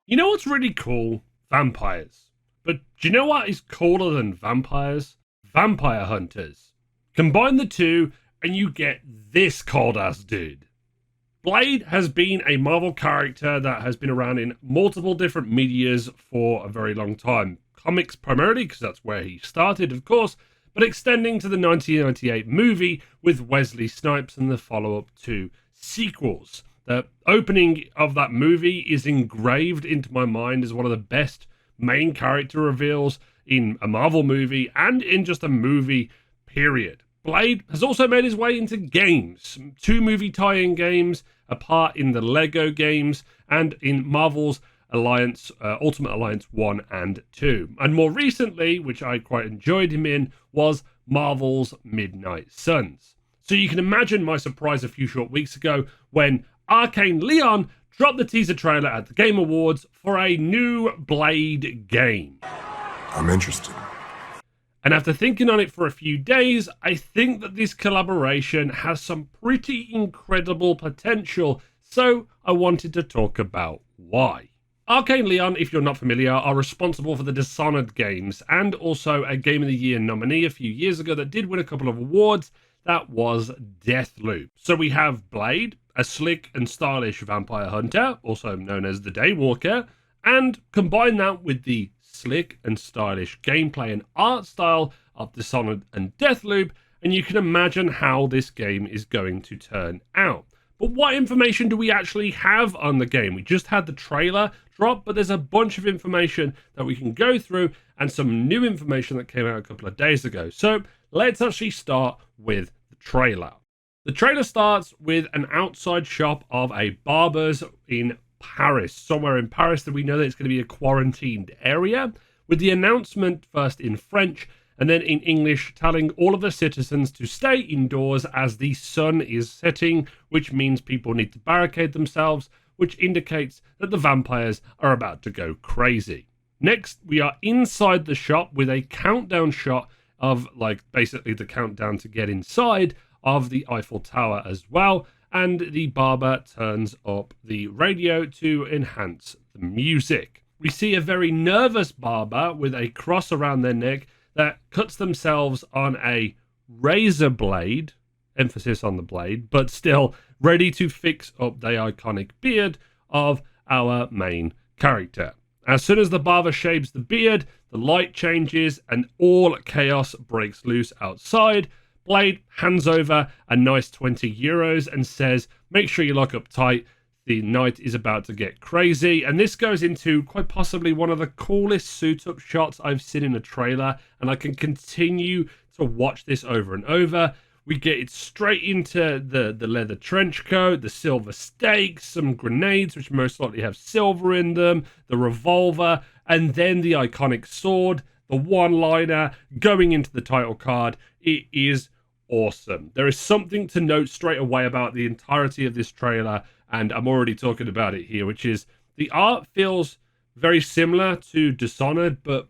You know what's really cool? Vampires. But do you know what is cooler than vampires? Vampire hunters. Combine the two and you get this cold ass dude. Blade has been a Marvel character that has been around in multiple different medias for a very long time. Comics primarily, because that's where he started, of course, but extending to the 1998 movie with Wesley Snipes and the follow-up to sequels. The opening of that movie is engraved into my mind as one of the best main character reveals in a Marvel movie and in just a movie, period. Blade has also made his way into games, 2 movie tie-in games, a part in the Lego games, and in Marvel's Alliance, Ultimate Alliance 1 and 2. And more recently, which I quite enjoyed him in, was Marvel's Midnight Suns. So you can imagine my surprise a few short weeks ago when Arkane Lyon dropped the teaser trailer at the Game Awards for a new Blade game. I'm interested. And after thinking on it for a few days, I think that this collaboration has some pretty incredible potential, so I wanted to talk about why. Arkane Lyon, if you're not familiar, are responsible for the Dishonored games and also a Game of the Year nominee a few years ago that did win a couple of awards. That was Deathloop. So we have Blade, a slick and stylish vampire hunter, also known as the Daywalker, and combine that with the slick and stylish gameplay and art style of Dishonored and Deathloop, and you can imagine how this game is going to turn out. But what information do we actually have on the game? We just had the trailer drop, but there's a bunch of information that we can go through and some new information that came out a couple of days ago. So let's actually start with the trailer. The trailer starts with an outside shop of a barber's in Paris, somewhere in Paris that we know that it's going to be a quarantined area, with the announcement first in French and then in English telling all of the citizens to stay indoors as the sun is setting, which means people need to barricade themselves, which indicates that the vampires are about to go crazy. Next, we are inside the shop with a countdown shot of, like, basically the countdown to get inside of the Eiffel Tower as well, and the barber turns up the radio to enhance the music. We see a very nervous barber with a cross around their neck that cuts themselves on a razor blade, emphasis on the blade, but still ready to fix up the iconic beard of our main character. As soon as the barber shaves the beard, the light changes and all chaos breaks loose outside. Blade hands over a nice €20 and says, make sure you lock up tight. The night is about to get crazy. And this goes into quite possibly one of the coolest suit-up shots I've seen in a trailer. And I can continue to watch this over and over. We get it straight into the leather trench coat, the silver stakes, some grenades, which most likely have silver in them, the revolver, and then the iconic sword, the one-liner going into the title card. It is awesome. There is something to note straight away about the entirety of this trailer, and I'm already talking about it here, which is the art feels very similar to Dishonored, but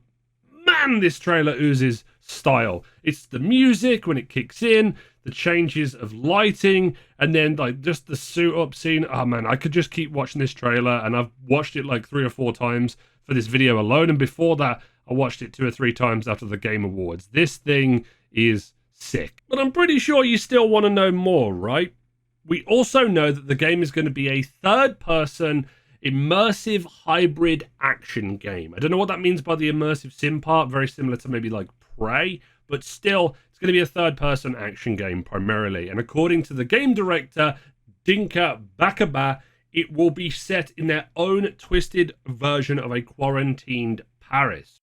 man, this trailer oozes style. It's the music when it kicks in, the changes of lighting, and then like just the suit up scene. Oh man, I could just keep watching this trailer, and I've watched it like 3 or 4 times for this video alone, and before that I watched it 2 or 3 times after the Game Awards. This thing is sick. But I'm pretty sure you still want to know more, right? We also know that the game is going to be a third-person immersive hybrid action game. I don't know what that means by the immersive sim part, very similar to maybe like Prey, but still, it's going to be a third-person action game primarily. And according to the game director, Dinka Bakaba, it will be set in their own twisted version of a quarantined Paris.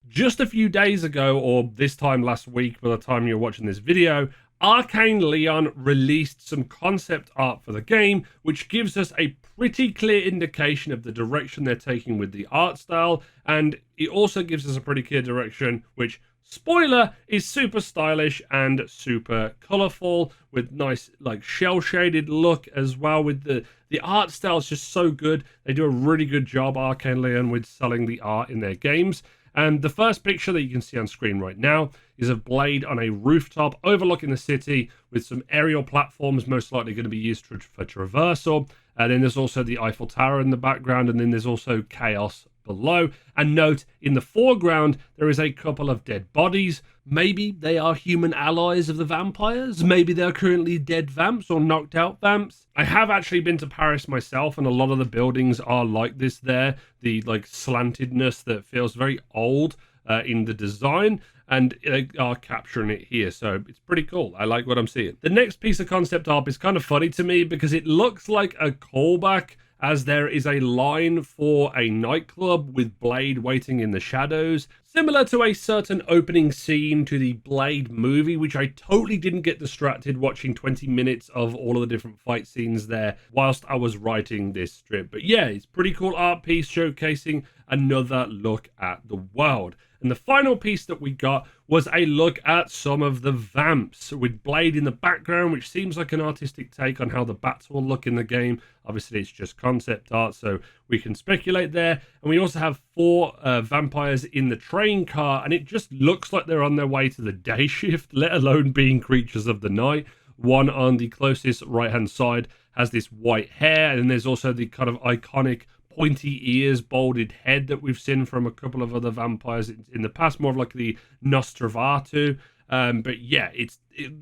Just a few days ago, or this time last week by the time you're watching this video, Arkane Lyon released some concept art for the game, which gives us a pretty clear indication of the direction they're taking with the art style, and it also gives us a pretty clear direction, which, spoiler, is super stylish and super colourful, with nice like shell-shaded look as well. With the art style is just so good. They do a really good job, Arkane Lyon, with selling the art in their games. And the first picture that you can see on screen right now is of Blade on a rooftop overlooking the city with some aerial platforms, most likely going to be used for traversal. And then there's also the Eiffel Tower in the background, and then there's also chaos below. And note, in the foreground, there is a couple of dead bodies. Maybe they are human allies of the vampires. Maybe they're currently dead vamps or knocked out vamps. I have actually been to Paris myself, and a lot of the buildings are like this there. The like slantedness that feels very old in the design, and they are capturing it here, so it's pretty cool. I like what I'm seeing. The next piece of concept art is kind of funny to me because it looks like a callback, as there is a line for a nightclub with Blade waiting in the shadows, similar to a certain opening scene to the Blade movie, which I totally didn't get distracted watching 20 minutes of all of the different fight scenes there whilst I was writing this strip. But yeah, it's a pretty cool art piece showcasing another look at the world. And the final piece that we got was a look at some of the vamps with Blade in the background, which seems like an artistic take on how the bats will look in the game. Obviously, it's just concept art, so we can speculate there. And we also have 4 vampires in the train car, and it just looks like they're on their way to the day shift, let alone being creatures of the night. One on the closest right-hand side has this white hair, and there's also the kind of iconic pointy ears, balded head that we've seen from a couple of other vampires in the past, more of like the Nosferatu. But yeah,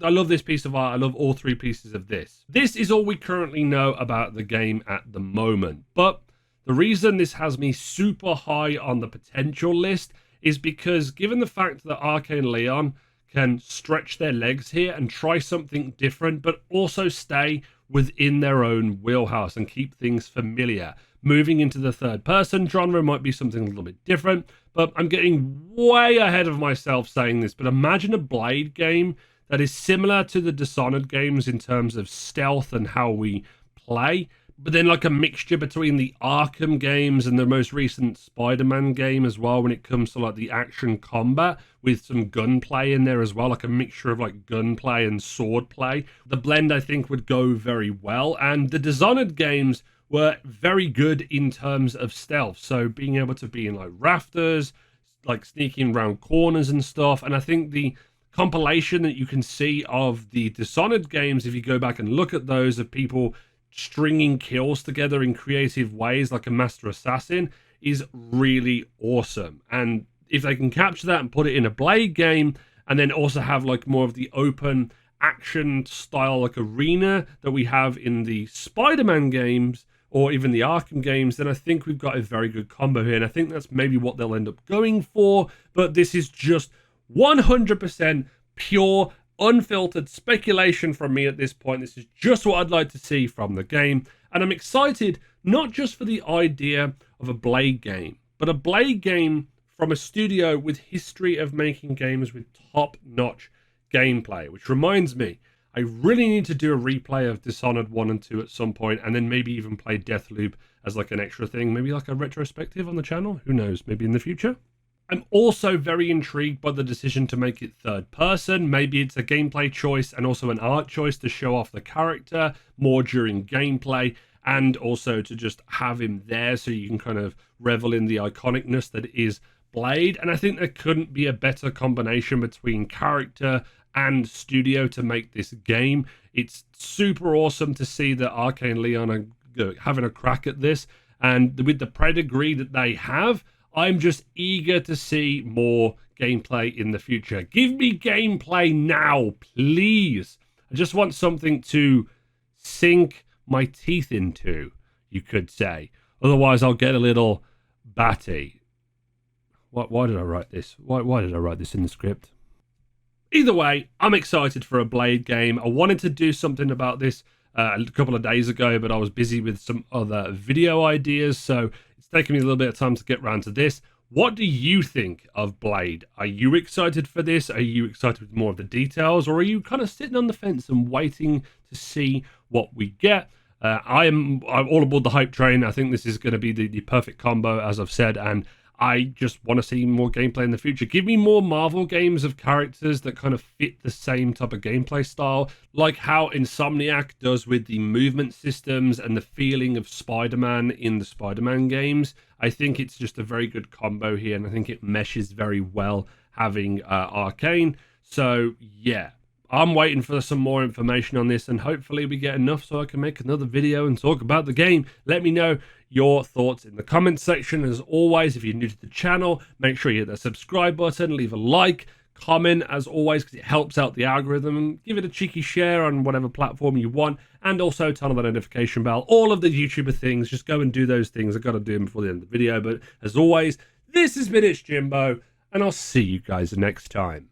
I love this piece of art. I love all 3 pieces of this. This is all we currently know about the game at the moment. But the reason this has me super high on the potential list is because given the fact that Arkane Lyon can stretch their legs here and try something different, but also stay within their own wheelhouse and keep things familiar. Moving into the third-person genre might be something a little bit different, but I'm getting way ahead of myself saying this. But imagine a Blade game that is similar to the Dishonored games in terms of stealth and how we play, but then like a mixture between the Arkham games and the most recent Spider-Man game as well when it comes to like the action combat with some gunplay in there as well, like a mixture of like gunplay and sword play. The blend I think would go very well, and the Dishonored games were very good in terms of stealth, so being able to be in like rafters, like sneaking around corners and stuff. And I think the compilation that you can see of the Dishonored games, if you go back and look at those, of people stringing kills together in creative ways like a master assassin, is really awesome. And if they can capture that and put it in a Blade game, and then also have like more of the open action style like arena that we have in the Spider-Man games or even the Arkham games, then I think we've got a very good combo here. And I think that's maybe what they'll end up going for. But this is just 100% pure, unfiltered speculation from me at this point. This is just what I'd like to see from the game. And I'm excited not just for the idea of a Blade game, but a Blade game from a studio with history of making games with top-notch gameplay. Which reminds me, I really need to do a replay of Dishonored 1 and 2 at some point, and then maybe even play Deathloop as like an extra thing, maybe like a retrospective on the channel. Who knows, maybe in the future. I'm also very intrigued by the decision to make it third person. Maybe it's a gameplay choice and also an art choice to show off the character more during gameplay, and also to just have him there so you can kind of revel in the iconicness that is Blade. And I think there couldn't be a better combination between character and studio to make this game. It's super awesome to see that Arkane Lyon are having a crack at this, and with the pedigree that they have, I'm just eager to see more gameplay in the future. Give me gameplay now, please. I just want something to sink my teeth into, you could say. Otherwise, I'll get a little batty. Why did I write this? Why did I write this in the script? Either way, I'm excited for a Blade game. I wanted to do something about this a couple of days ago, but I was busy with some other video ideas, so it's taken me a little bit of time to get around to this. What do you think of Blade? Are you excited for this? Are you excited with more of the details? Or are you kind of sitting on the fence and waiting to see what we get? I'm all aboard the hype train. I think this is going to be the perfect combo, as I've said, and I just want to see more gameplay in the future. Give me more Marvel games of characters that kind of fit the same type of gameplay style, like how Insomniac does with the movement systems and the feeling of Spider-Man in the Spider-Man games. I think it's just a very good combo here, and I think it meshes very well having Arkane. So yeah, I'm waiting for some more information on this, and hopefully we get enough so I can make another video and talk about the game. Let me know your thoughts in the comments section. As always, if you're new to the channel, make sure you hit that subscribe button, leave a like, comment as always, because it helps out the algorithm, and give it a cheeky share on whatever platform you want, and also turn on the notification bell. All of the YouTuber things, just go and do those things. I've got to do them before the end of the video, but as always, this has been It's Jimbo, and I'll see you guys next time.